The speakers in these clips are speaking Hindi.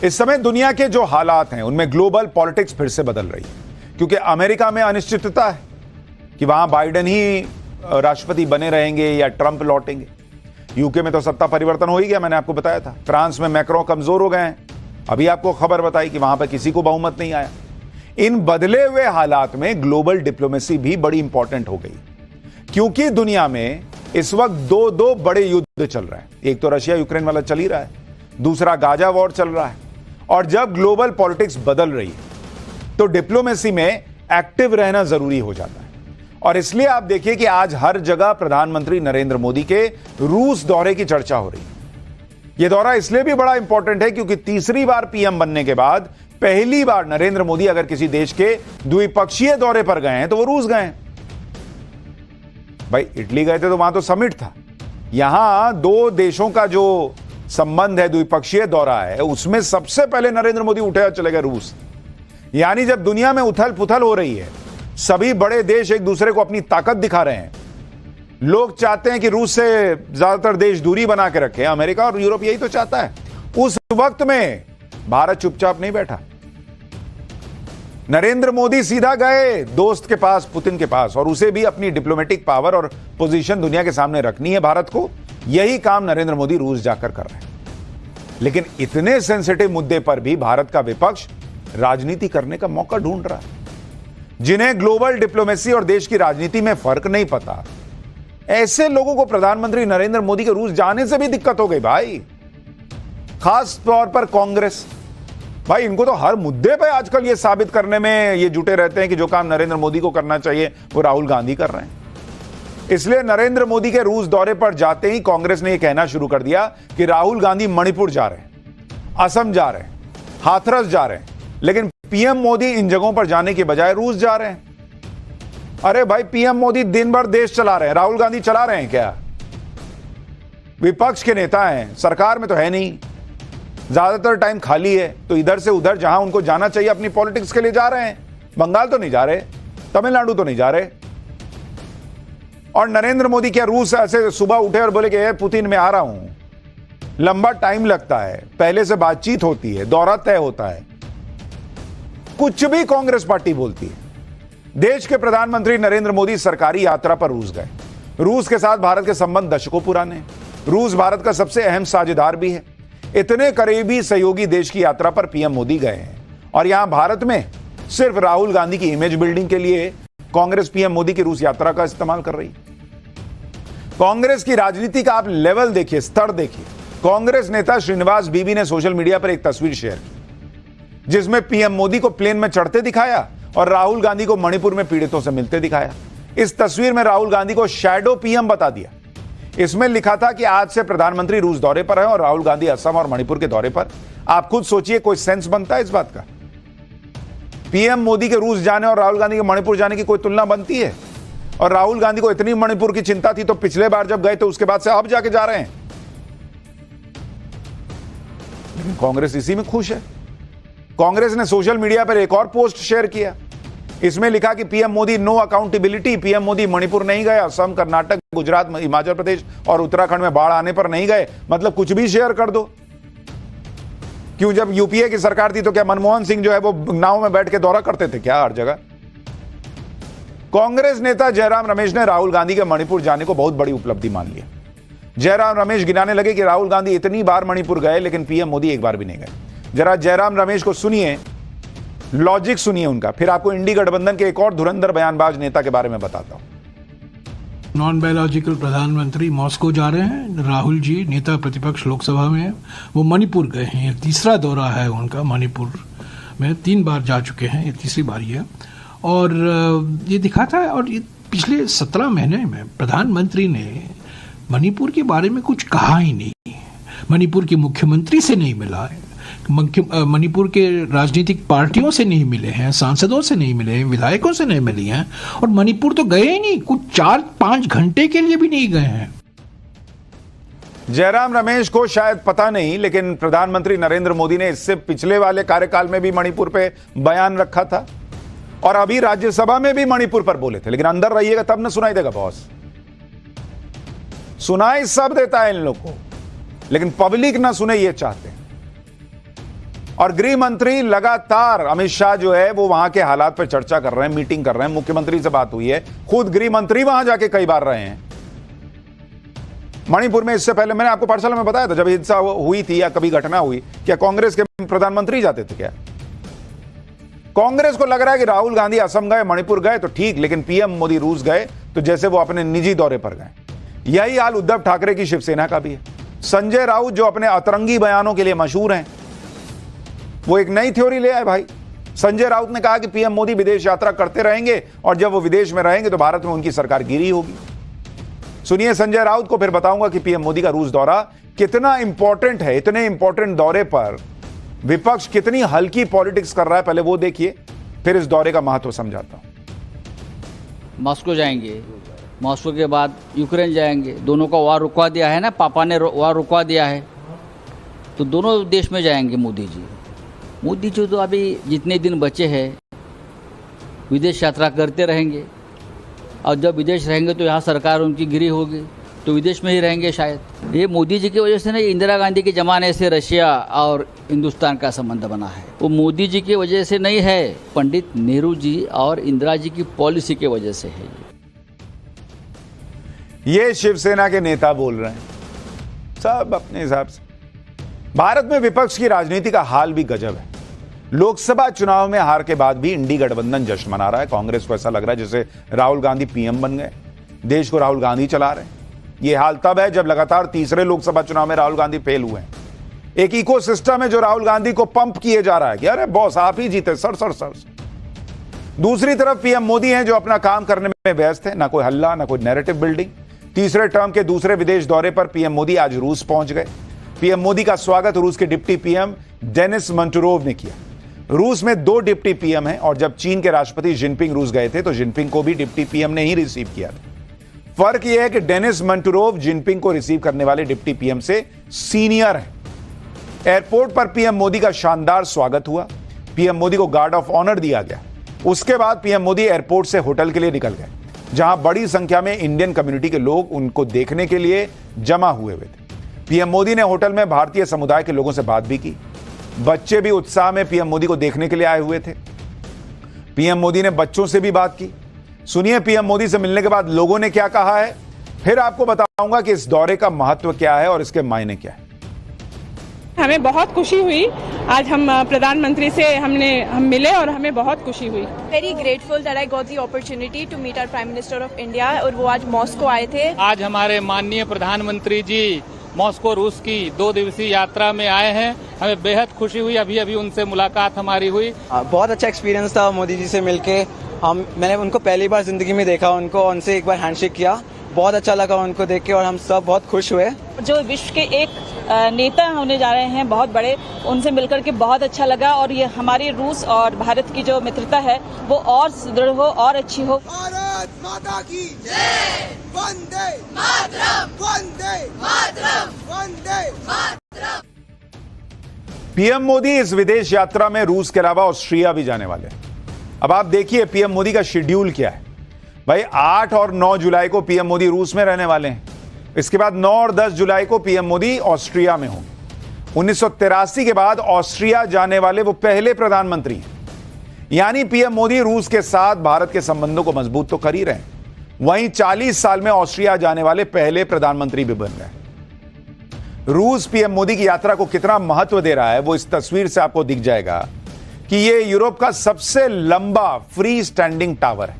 इस समय दुनिया के जो हालात हैं उनमें ग्लोबल पॉलिटिक्स फिर से बदल रही है, क्योंकि अमेरिका में अनिश्चितता है कि वहां बाइडेन ही राष्ट्रपति बने रहेंगे या ट्रंप लौटेंगे। यूके में तो सत्ता परिवर्तन हो ही गया, मैंने आपको बताया था। फ्रांस में मैक्रों कमजोर हो गए हैं, अभी आपको खबर बताई कि वहां पर किसी को बहुमत नहीं आया। इन बदले हुए हालात में ग्लोबल डिप्लोमेसी भी बड़ी इंपॉर्टेंट हो गई, क्योंकि दुनिया में इस वक्त दो बड़े युद्ध चल रहे हैं। एक तो रशिया यूक्रेन वाला चल ही रहा है, दूसरा गाजा वॉर चल रहा है। और जब ग्लोबल पॉलिटिक्स बदल रही है तो डिप्लोमेसी में एक्टिव रहना जरूरी हो जाता है। और इसलिए आप देखिए कि आज हर जगह प्रधानमंत्री नरेंद्र मोदी के रूस दौरे की चर्चा हो रही है। यह दौरा इसलिए भी बड़ा इंपॉर्टेंट है क्योंकि तीसरी बार पीएम बनने के बाद पहली बार नरेंद्र मोदी अगर किसी देश के द्विपक्षीय दौरे पर गए हैं तो वो रूस गए हैं। भाई इटली गए थे तो वहां तो समिट था, यहां दो देशों का जो संबंध है, द्विपक्षीय दौरा है, उसमें सबसे पहले नरेंद्र मोदी उठे और चले गए रूस। यानी जब दुनिया में उथल पुथल हो रही है, सभी बड़े देश एक दूसरे को अपनी ताकत दिखा रहे हैं, लोग चाहते हैं कि रूस से ज्यादातर देश दूरी बना के रखे, अमेरिका और यूरोप यही तो चाहता है। उस वक्त में भारत चुपचाप नहीं बैठा, नरेंद्र मोदी सीधा गए दोस्त के पास, पुतिन के पास, और उसे भी अपनी डिप्लोमेटिक पावर और पोजीशन दुनिया के सामने रखनी है भारत को। यही काम नरेंद्र मोदी रूस जाकर कर रहे हैं। लेकिन इतने सेंसिटिव मुद्दे पर भी भारत का विपक्ष राजनीति करने का मौका ढूंढ रहा है। जिन्हें ग्लोबल डिप्लोमेसी और देश की राजनीति में फर्क नहीं पता, ऐसे लोगों को प्रधानमंत्री नरेंद्र मोदी के रूस जाने से भी दिक्कत हो गई भाई। खास तौर पर कांग्रेस, भाई इनको तो हर मुद्दे पे आजकल ये साबित करने में ये जुटे रहते हैं कि जो काम नरेंद्र मोदी को करना चाहिए वो राहुल गांधी कर रहे हैं। इसलिए नरेंद्र मोदी के रूस दौरे पर जाते ही कांग्रेस ने यह कहना शुरू कर दिया कि राहुल गांधी मणिपुर जा रहे हैं, असम जा रहे हैं, हाथरस जा रहे हैं, लेकिन पीएम मोदी इन जगहों पर जाने के बजाय रूस जा रहे हैं। अरे भाई पीएम मोदी दिन भर देश चला रहे हैं, राहुल गांधी चला रहे हैं क्या? विपक्ष के नेता हैं, सरकार में तो है नहीं, ज्यादातर टाइम खाली है, तो इधर से उधर जहां उनको जाना चाहिए अपनी पॉलिटिक्स के लिए जा रहे हैं। बंगाल तो नहीं जा रहे, तमिलनाडु तो नहीं जा रहे। और नरेंद्र मोदी क्या रूस ऐसे सुबह उठे और बोले कि पुतिन मैं आ रहा हूं? लंबा टाइम लगता है, पहले से बातचीत होती है, दौरा तय होता है, कुछ भी कांग्रेस पार्टी बोलती है। देश के प्रधानमंत्री नरेंद्र मोदी सरकारी यात्रा पर रूस गए। रूस के साथ भारत के संबंध दशकों पुराने, रूस भारत का सबसे अहम साझेदार भी है। इतने करीबी सहयोगी देश की यात्रा पर पीएम मोदी गए हैं, और यहां भारत में सिर्फ राहुल गांधी की इमेज बिल्डिंग के लिए कांग्रेस पीएम मोदी की रूस यात्रा का इस्तेमाल कर रही है। कांग्रेस की राजनीति का आप लेवल देखिए, स्तर देखिए। कांग्रेस नेता श्रीनिवास बीवी ने सोशल मीडिया पर एक तस्वीर शेयर की जिसमें पीएम मोदी को प्लेन में चढ़ते दिखाया और राहुल गांधी को मणिपुर में पीड़ितों से मिलते दिखाया। इस तस्वीर में राहुल गांधी को शैडो पीएम बता दिया। इसमें लिखा था कि आज से प्रधानमंत्री रूस दौरे पर है और राहुल गांधी असम और मणिपुर के दौरे पर। आप खुद सोचिए, कोई सेंस बनता है इस बात का? पीएम मोदी के रूस जाने और राहुल गांधी के मणिपुर जाने की कोई तुलना बनती है? और राहुल गांधी को इतनी मणिपुर की चिंता थी तो पिछले बार जब गए तो उसके बाद से अब जाके जा रहे हैं। लेकिन कांग्रेस इसी में खुश है। कांग्रेस ने सोशल मीडिया पर एक और पोस्ट शेयर किया। इसमें लिखा कि PM Modi no accountability, PM Modi Manipur नहीं गए, असम, कर्नाटक, गुजरात, हिमाचल प्रदेश और उत्तराखंड में बाढ़ आने पर नहीं गए। मतलब कुछ भी शेयर कर दो। क्यों, जब यूपीए की सरकार थी तो क्या मनमोहन सिंह जो है वो नाव में बैठ के दौरा करते थे क्या हर जगह? कांग्रेस नेता जयराम रमेश ने राहुल गांधी के मणिपुर जाने को बहुत बड़ी उपलब्धि मान लिया। जयराम रमेश गिनाने लगे कि राहुल गांधी इतनी बार मणिपुर गए लेकिन पीएम मोदी एक बार भी नहीं गए। जरा जयराम रमेश को सुनिए, लॉजिक सुनिए उनका, फिर आपको इंडी गठबंधन के एक और धुरंधर बयानबाज नेता के बारे में बताता हूं। नॉन बायोलॉजिकल प्रधानमंत्री मॉस्को जा रहे हैं। राहुल जी नेता प्रतिपक्ष लोकसभा में हैं, वो मणिपुर गए हैं। ये तीसरा दौरा है उनका मणिपुर में, 3 बार जा चुके हैं, ये तीसरी बारी है। और ये दिखाता है, और ये पिछले 17 महीने में प्रधानमंत्री ने मणिपुर के बारे में कुछ कहा ही नहीं। मणिपुर के मुख्यमंत्री से नहीं मिला है, मणिपुर के राजनीतिक पार्टियों से नहीं मिले हैं, सांसदों से नहीं मिले हैं, विधायकों से नहीं मिली हैं, और मणिपुर तो गए ही नहीं, कुछ 4-5 घंटे के लिए भी नहीं गए हैं। जयराम रमेश को शायद पता नहीं, लेकिन प्रधानमंत्री नरेंद्र मोदी ने इससे पिछले वाले कार्यकाल में भी मणिपुर पे बयान रखा था, और अभी राज्यसभा में भी मणिपुर पर बोले थे। लेकिन अंदर रहिएगा तब ना सुनाई देगा बॉस। सुनाई सब देता है इन लोग को, लेकिन पब्लिक ना सुने ये चाहते हैं। और गृह मंत्री लगातार, अमित शाह जो है वो वहां के हालात पर चर्चा कर रहे हैं, मीटिंग कर रहे हैं, मुख्यमंत्री से बात हुई है, खुद गृह मंत्री वहां जाके कई बार रहे हैं। मणिपुर में इससे पहले मैंने आपको पाठशाला में बताया था, जब हिंसा हुई थी या कभी घटना हुई, क्या कांग्रेस के प्रधानमंत्री जाते थे क्या? कांग्रेस को लग रहा है कि राहुल गांधी असम गए, मणिपुर गए तो ठीक, लेकिन पीएम मोदी रूस गए तो जैसे वो अपने निजी दौरे पर गए। यही हाल उद्धव ठाकरे की शिवसेना का भी है। संजय राउत जो अपने अतरंगी बयानों के लिए मशहूर हैं, वो एक नई थ्योरी ले आए भाई। संजय राउत ने कहा कि पीएम मोदी विदेश यात्रा करते रहेंगे और जब वो विदेश में रहेंगे तो भारत में उनकी सरकार गिरी होगी। सुनिए संजय राउत को, फिर बताऊंगा कि पीएम मोदी का रूस दौरा कितना इंपॉर्टेंट है। इतने इंपॉर्टेंट दौरे पर विपक्ष कितनी हल्की पॉलिटिक्स कर रहा है, पहले वो देखिए, फिर इस दौरे का महत्व समझाता हूं। मॉस्को जाएंगे, मॉस्को के बाद यूक्रेन जाएंगे। दोनों का वार रुकवा दिया है ना, पापा ने वार रुकवा दिया है, तो दोनों देश में जाएंगे मोदी जी। मोदी जी तो अभी जितने दिन बचे हैं विदेश यात्रा करते रहेंगे, और जब विदेश रहेंगे तो यहाँ सरकार उनकी गिरी होगी तो विदेश में ही रहेंगे शायद। ये मोदी जी की वजह से नहीं, इंदिरा गांधी के ज़माने से रशिया और हिंदुस्तान का संबंध बना है, वो मोदी जी की वजह से नहीं है, पंडित नेहरू जी और इंदिरा जी की पॉलिसी की वजह से है। ये शिवसेना के नेता बोल रहे हैं, सब अपने हिसाब से। भारत में विपक्ष की राजनीति का हाल भी गजब है। लोकसभा चुनाव में हार के बाद भी इंडी गठबंधन जश्न मना रहा है। कांग्रेस को ऐसा लग रहा है जैसे राहुल गांधी पीएम बन गए, देश को राहुल गांधी चला रहे हैं। यह हाल तब है जब लगातार तीसरे लोकसभा चुनाव में राहुल गांधी फेल हुए हैं। एक इकोसिस्टम है जो राहुल गांधी को पंप किए जा रहा है कि अरे बॉस आप ही जीते, सर सर सर। दूसरी तरफ पीएम मोदी हैं जो अपना काम करने में व्यस्त है, ना कोई हल्ला, ना कोई नैरेटिव बिल्डिंग। तीसरे टर्म के दूसरे विदेश दौरे पर पीएम मोदी आज रूस पहुंच गए। पीएम मोदी का स्वागत रूस के डिप्टी पीएम डेनिस मंटुरोव ने किया। रूस में 2 डिप्टी पीएम हैं और जब चीन के राष्ट्रपति जिनपिंग रूस गए थे तो जिनपिंग को भी डिप्टी पीएम ने ही रिसीव किया था। फर्क यह है कि डेनिस मंटुरोव जिनपिंग को रिसीव करने वाले डिप्टी पीएम से सीनियर हैं। एयरपोर्ट पर पीएम मोदी का शानदार स्वागत हुआ। पीएम मोदी को गार्ड ऑफ ऑनर दिया गया। उसके बाद पीएम मोदी एयरपोर्ट से होटल के लिए निकल गए, जहां बड़ी संख्या में इंडियन कम्युनिटी के लोग उनको देखने के लिए जमा हुए थे। पीएम मोदी ने होटल में भारतीय समुदाय के लोगों से बात भी की। बच्चे भी उत्साह में पीएम मोदी को देखने के लिए आए हुए थे। पीएम मोदी ने बच्चों से भी बात की। सुनिए पीएम मोदी से मिलने के बाद लोगों ने क्या कहा है, फिर आपको बताऊंगा कि इस दौरे का महत्व क्या है और इसके मायने क्या है। हमें बहुत खुशी हुई, आज हम प्रधानमंत्री से हम मिले और हमें बहुत खुशी हुई। Very grateful that I got the opportunity to meet our prime minister of India, और वो आज मॉस्को आए थे। आज हमारे माननीय प्रधानमंत्री जी मॉस्को रूस की 2 दिवसीय यात्रा में आए हैं। हमें बेहद खुशी हुई, अभी अभी उनसे मुलाकात हमारी हुई। बहुत अच्छा एक्सपीरियंस था मोदी जी से मिलके। मैंने उनको पहली बार जिंदगी में देखा, उनसे एक बार हैंडशेक किया, बहुत अच्छा लगा उनको देख के और हम सब बहुत खुश हुए। जो विश्व के एक नेता होने जा रहे हैं बहुत बड़े, उनसे मिलकर के बहुत अच्छा लगा, और ये हमारी रूस और भारत की जो मित्रता है वो और सुदृढ़ हो और अच्छी हो। भारत माता की जय, वंदे मातरम, वंदे मातरम, वंदे मातरम। पीएम मोदी इस विदेश यात्रा में रूस के अलावा ऑस्ट्रिया भी जाने वाले हैं। अब आप देखिए पीएम मोदी का शेड्यूल क्या है। भाई 8 और 9 जुलाई को पीएम मोदी रूस में रहने वाले हैं। इसके बाद 9 और 10 जुलाई को पीएम मोदी ऑस्ट्रिया में होंगे। 1983 के बाद ऑस्ट्रिया जाने वाले वो पहले प्रधानमंत्री हैं। यानी पीएम मोदी रूस के साथ भारत के संबंधों को मजबूत तो कर ही रहे हैं, वहीं 40 साल में ऑस्ट्रिया जाने वाले पहले प्रधानमंत्री भी बन गए। रूस पीएम मोदी की यात्रा को कितना महत्व दे रहा है वो इस तस्वीर से आपको दिख जाएगा कि ये यूरोप का सबसे लंबा फ्री स्टैंडिंग टावर है।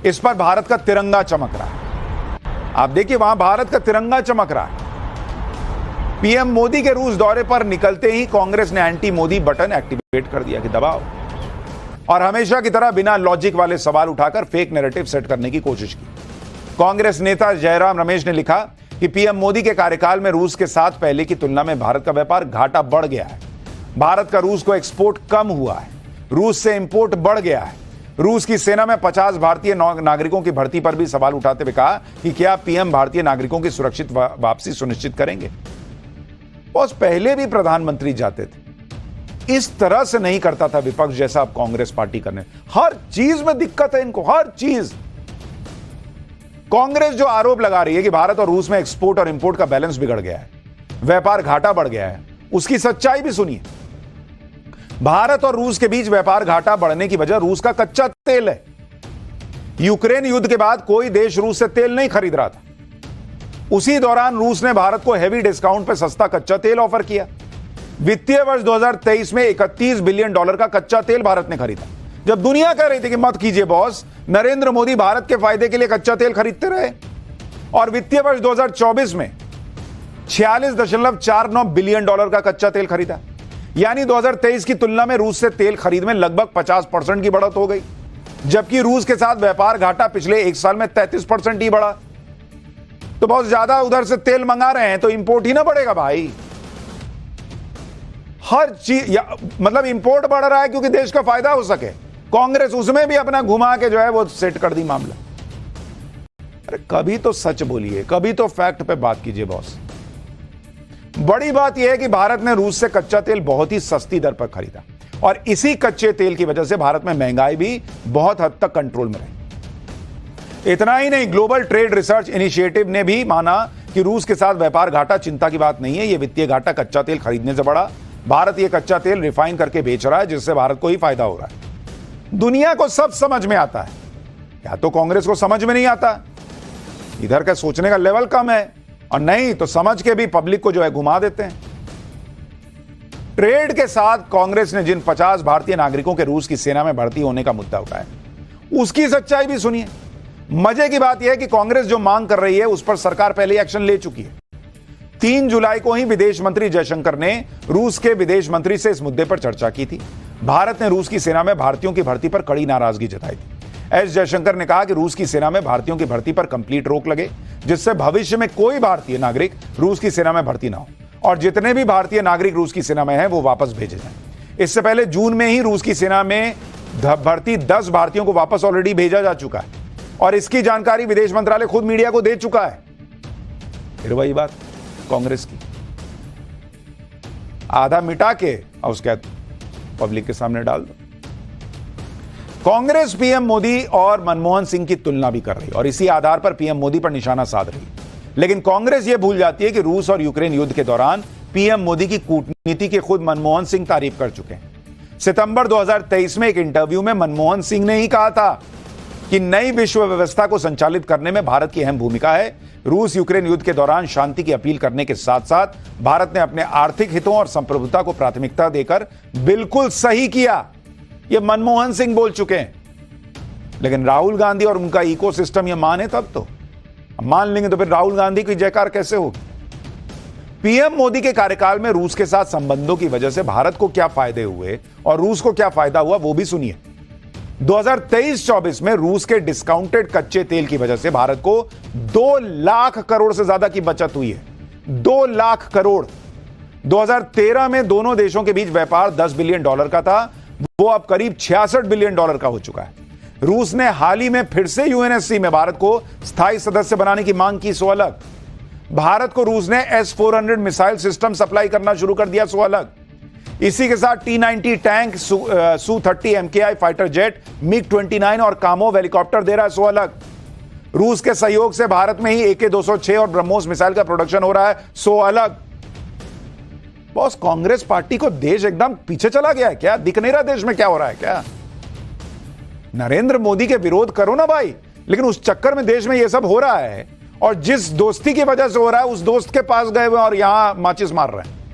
इस पर भारत का तिरंगा चमक रहा है। आप देखिए वहां भारत का तिरंगा चमक रहा है। पीएम मोदी के रूस दौरे पर निकलते ही कांग्रेस ने एंटी मोदी बटन एक्टिवेट कर दिया कि दबाओ, और हमेशा की तरह बिना लॉजिक वाले सवाल उठाकर फेक नैरेटिव सेट करने की कोशिश की। कांग्रेस नेता जयराम रमेश ने लिखा कि पीएम मोदी के कार्यकाल में रूस के साथ पहले की तुलना में भारत का व्यापार घाटा बढ़ गया है। भारत का रूस को एक्सपोर्ट कम हुआ है, रूस से इंपोर्ट बढ़ गया है। रूस की सेना में 50 भारतीय नागरिकों की भर्ती पर भी सवाल उठाते हुए कहा कि क्या पीएम भारतीय नागरिकों की सुरक्षित वापसी सुनिश्चित करेंगे। बॉस पहले भी प्रधानमंत्री जाते थे, इस तरह से नहीं करता था विपक्ष जैसा अब कांग्रेस पार्टी करने। हर चीज में दिक्कत है इनको, हर चीज। कांग्रेस जो आरोप लगा रही है कि भारत और रूस में एक्सपोर्ट और इंपोर्ट का बैलेंस बिगड़ गया है, व्यापार घाटा बढ़ गया है, उसकी सच्चाई भी सुनिए। भारत और रूस के बीच व्यापार घाटा बढ़ने की वजह रूस का कच्चा तेल है। यूक्रेन युद्ध के बाद कोई देश रूस से तेल नहीं खरीद रहा था। उसी दौरान रूस ने भारत को हेवी डिस्काउंट पर सस्ता कच्चा तेल ऑफर किया। वित्तीय वर्ष 2023 में $31 बिलियन का कच्चा तेल भारत ने खरीदा। जब दुनिया कह रही थी कि मत कीजिए बॉस, नरेंद्र मोदी भारत के फायदे के लिए कच्चा तेल खरीदते रहे और वित्तीय वर्ष 2024 में $46.49 बिलियन का कच्चा तेल खरीदा। यानी 2023 की तुलना में रूस से तेल खरीद में लगभग 50% की बढ़त हो गई, जबकि रूस के साथ व्यापार घाटा पिछले एक साल में 33% ही बढ़ा। तो बहुत ज्यादा उधर से तेल मंगा रहे हैं तो इंपोर्ट ही ना बढ़ेगा भाई। हर चीज मतलब इंपोर्ट बढ़ रहा है क्योंकि देश का फायदा हो सके। कांग्रेस उसमें भी अपना घुमा के जो है वो सेट कर दी मामला। अरे कभी तो सच बोलिए, कभी तो फैक्ट पे बात कीजिए बॉस। बड़ी बात यह है कि भारत ने रूस से कच्चा तेल बहुत ही सस्ती दर पर खरीदा और इसी कच्चे तेल की वजह से भारत में महंगाई भी बहुत हद तक कंट्रोल में रही। इतना ही नहीं, ग्लोबल ट्रेड रिसर्च इनिशिएटिव ने भी माना कि रूस के साथ व्यापार घाटा चिंता की बात नहीं है, यह वित्तीय घाटा कच्चा तेल खरीदने से बढ़ा। भारत यह कच्चा तेल रिफाइन करके बेच रहा है जिससे भारत को ही फायदा हो रहा है। दुनिया को सब समझ में आता है, या तो कांग्रेस को समझ में नहीं आता, इधर का सोचने का लेवल कम है, और नहीं तो समझ के भी पब्लिक को जो है घुमा देते हैं। ट्रेड के साथ कांग्रेस ने जिन 50 भारतीय नागरिकों के रूस की सेना में भर्ती होने का मुद्दा उठाया, उसकी सच्चाई भी सुनिए। मजे की बात यह है कि कांग्रेस जो मांग कर रही है उस पर सरकार पहले ही एक्शन ले चुकी है। 3 जुलाई को ही विदेश मंत्री जयशंकर ने रूस के विदेश मंत्री से इस मुद्दे पर चर्चा की थी। भारत ने रूस की सेना में भारतीयों की भर्ती पर कड़ी नाराजगी जताई थी। एस जयशंकर ने कहा कि रूस की सेना में भारतीयों की भर्ती पर कंप्लीट रोक लगे, जिससे भविष्य में कोई भारतीय नागरिक रूस की सेना में भर्ती ना हो और जितने भी भारतीय नागरिक रूस की सेना में हैं वो वापस भेजे जाएं। इससे पहले जून में ही रूस की सेना में भर्ती 10 भारतीयों को वापस ऑलरेडी भेजा जा चुका है और इसकी जानकारी विदेश मंत्रालय खुद मीडिया को दे चुका है। फिर वही बात कांग्रेस की, आधा मिटा के और उसके बाद पब्लिक के सामने डाल दो। कांग्रेस पीएम मोदी और मनमोहन सिंह की तुलना भी कर रही और इसी आधार पर पीएम मोदी पर निशाना साध रही। लेकिन कांग्रेस यह भूल जाती है कि रूस और यूक्रेन युद्ध के दौरान पीएम मोदी की कूटनीति की खुद मनमोहन सिंह तारीफ कर चुके हैं। सितंबर 2023 में एक इंटरव्यू में मनमोहन सिंह ने ही कहा था कि नई विश्व व्यवस्था को संचालित करने में भारत की अहम भूमिका है। रूस यूक्रेन युद्ध के दौरान शांति की अपील करने के साथ साथ भारत ने अपने आर्थिक हितों और संप्रभुता को प्राथमिकता देकर बिल्कुल सही किया। यह मनमोहन सिंह बोल चुके हैं। लेकिन राहुल गांधी और उनका इकोसिस्टम यह माने तब तो, मान लेंगे तो फिर राहुल गांधी की जयकार कैसे होगी। पीएम मोदी के कार्यकाल में रूस के साथ संबंधों की वजह से भारत को क्या फायदे हुए और रूस को क्या फायदा हुआ वो भी सुनिए। 2023-24 में रूस के डिस्काउंटेड कच्चे तेल की वजह से भारत को 2 लाख करोड़ से ज्यादा की बचत हुई है। 2 लाख करोड़। 2013 में दोनों देशों के बीच व्यापार $10 बिलियन का था, वो अब करीब $66 बिलियन का हो चुका है। रूस ने हाल ही में फिर से यूएनएससी में भारत को स्थायी सदस्य बनाने की मांग की, सो अलग। भारत को रूस ने S-400 मिसाइल सिस्टम सप्लाई करना शुरू कर दिया, सो अलग। इसी के साथ T-90 tank, Su-30 MKI fighter jet, MiG-29 और कामोव हेलीकॉप्टर दे रहा है, सो अलग। रूस के सहयोग से भारत में ही AK-206 और ब्रह्मोस मिसाइल का प्रोडक्शन हो रहा है, सो अलग। बॉस, कांग्रेस पार्टी को देश एकदम पीछे चला गया है क्या? दिख नहीं रहा देश में क्या हो रहा है क्या? नरेंद्र मोदी के विरोध करो ना भाई, लेकिन उस चक्कर में देश में यह सब हो रहा है और जिस दोस्ती की वजह से हो रहा है उस दोस्त के पास गए हुए और यहां माचिस मार रहे हैं।